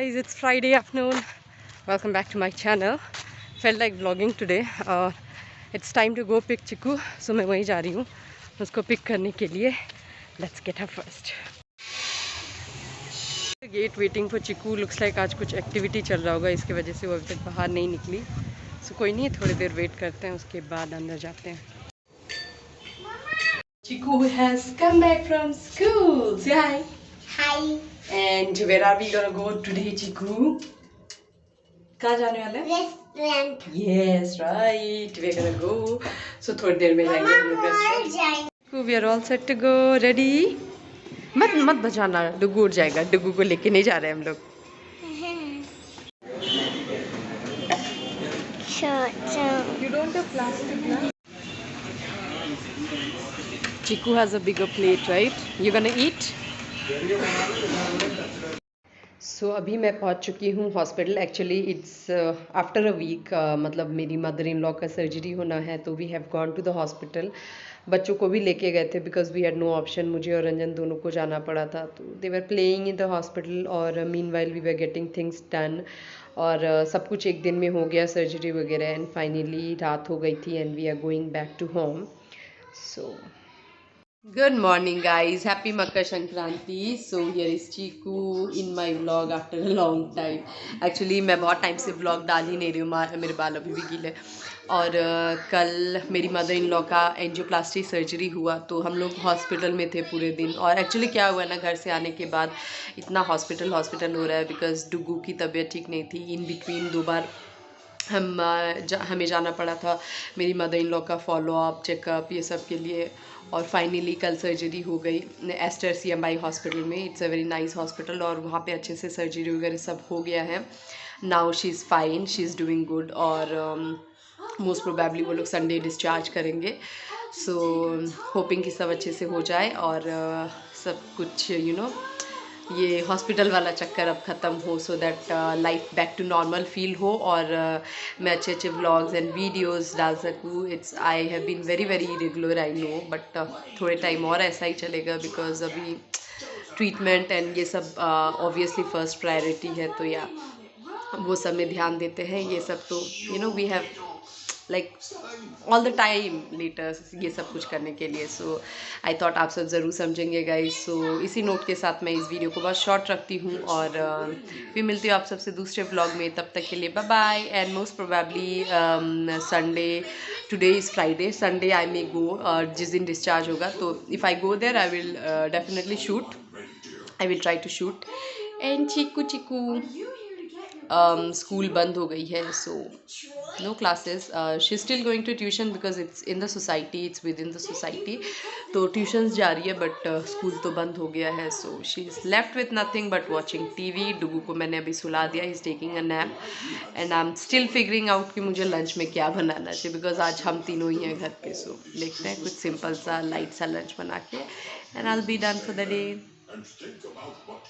Guys, it's Friday afternoon. Welcome back to my channel. Felt like vlogging today. It's time to go pick Chiku. So मैं वहीं जा रही हूँ उसको pick करने के लिए. Let's get her first. Gate waiting for Chiku. Looks like आज कुछ एक्टिविटी चल रहा होगा, इसकी वजह से वो अभी तक बाहर नहीं निकली. So कोई नहीं, थोड़ी देर वेट करते हैं, उसके बाद अंदर जाते हैं. Chiku has come back from school. Say hi. Hi. And where are we gonna go today, Chiku? कहाँ जाने वाले हैं? Restaurant. Yes, right. We're gonna go. So थोड़ी देर में जाएंगे हम लोग restaurant. We are all set to go. Ready? मत बजाना, डुगू उड़ जाएगा. डुगू को लेके नहीं जा रहे हम लोग. You don't have plastic, na? Chiku has a bigger plate, right? You gonna eat? सो अभी मैं पहुंच चुकी हूँ hospital. Actually it's after a week, मतलब मेरी मदर इन लॉ का सर्जरी होना है, तो we have gone to the hospital. बच्चों को भी लेके गए थे because we had no option. मुझे और रंजन दोनों को जाना पड़ा था. तो they were playing in the hospital और meanwhile we were getting things done. और सब कुछ एक दिन में हो गया, सर्जरी वगैरह. एंड फाइनली रात हो गई थी and we are going back to home. So Good morning guys, happy Makar Sankranti. So here is Chiku in my vlog after a long time. Actually मैं बहुत टाइम से vlog डाल ही नहीं रही हूँ, मेरे बाल अभी भी गीले. और कल मेरी मदर इन लॉ का एंजियोप्लास्टी सर्जरी हुआ, तो हम लोग हॉस्पिटल में थे पूरे दिन. और एक्चुअली क्या हुआ ना, घर से आने के बाद इतना हॉस्पिटल हो रहा है बिकॉज डुगू की तबीयत ठीक नहीं थी. इन बिटवीन 2 बार हमें जाना पड़ा था मेरी मदर इन लॉ का फॉलोअप, चेकअप, ये सब के लिए. और फाइनली कल सर्जरी हो गई एस्टर CMI हॉस्पिटल में. It's a very nice hospital और वहाँ पे अच्छे से सर्जरी वगैरह सब हो गया है. Now she is fine, she is doing good. और मोस्ट प्रोबेबली वो लोग संडे डिस्चार्ज करेंगे. सो होपिंग कि सब अच्छे से हो जाए और सब कुछ ये हॉस्पिटल वाला चक्कर अब ख़त्म हो, so that life back to normal feel हो और मैं अच्छे अच्छे व्लॉग्स एंड वीडियोस डाल सकूँ. It's I have been very regular, I know, but थोड़े टाइम और ऐसा ही चलेगा बिकॉज अभी ट्रीटमेंट एंड ये सब ऑब्वियसली फर्स्ट प्रायोरिटी है. तो या वो सब में ध्यान देते हैं. ये सब तो we have like all the time later ये सब कुछ करने के लिए. सो आई थॉट आप सब ज़रूर समझेंगे गाइज. सो इसी नोट के साथ मैं इस वीडियो को बहुत शॉर्ट रखती हूँ और फिर मिलती हूँ आप सबसे दूसरे व्लॉग में. तब तक के लिए bye bye. And most probably Sunday, today is Friday, Sunday I may go. जिस दिन डिस्चार्ज होगा, तो if I go there I will definitely shoot. I will try to shoot. And Chiku school बंद हो गई है, so no classes. She still going to tuition because it's in the society, it's within the society. तो tuitions जा रही है but school तो बंद हो गया है. So she is left with nothing but watching TV. डुगू को मैंने अभी सुला दिया, he is taking a nap. And I am still figuring out कि मुझे लंच में क्या बनाना चाहिए बिकॉज आज हम तीनों ही हैं घर पे. सो देखते हैं कुछ सिंपल सा लाइट सा लंच बना के and I will be done for the day.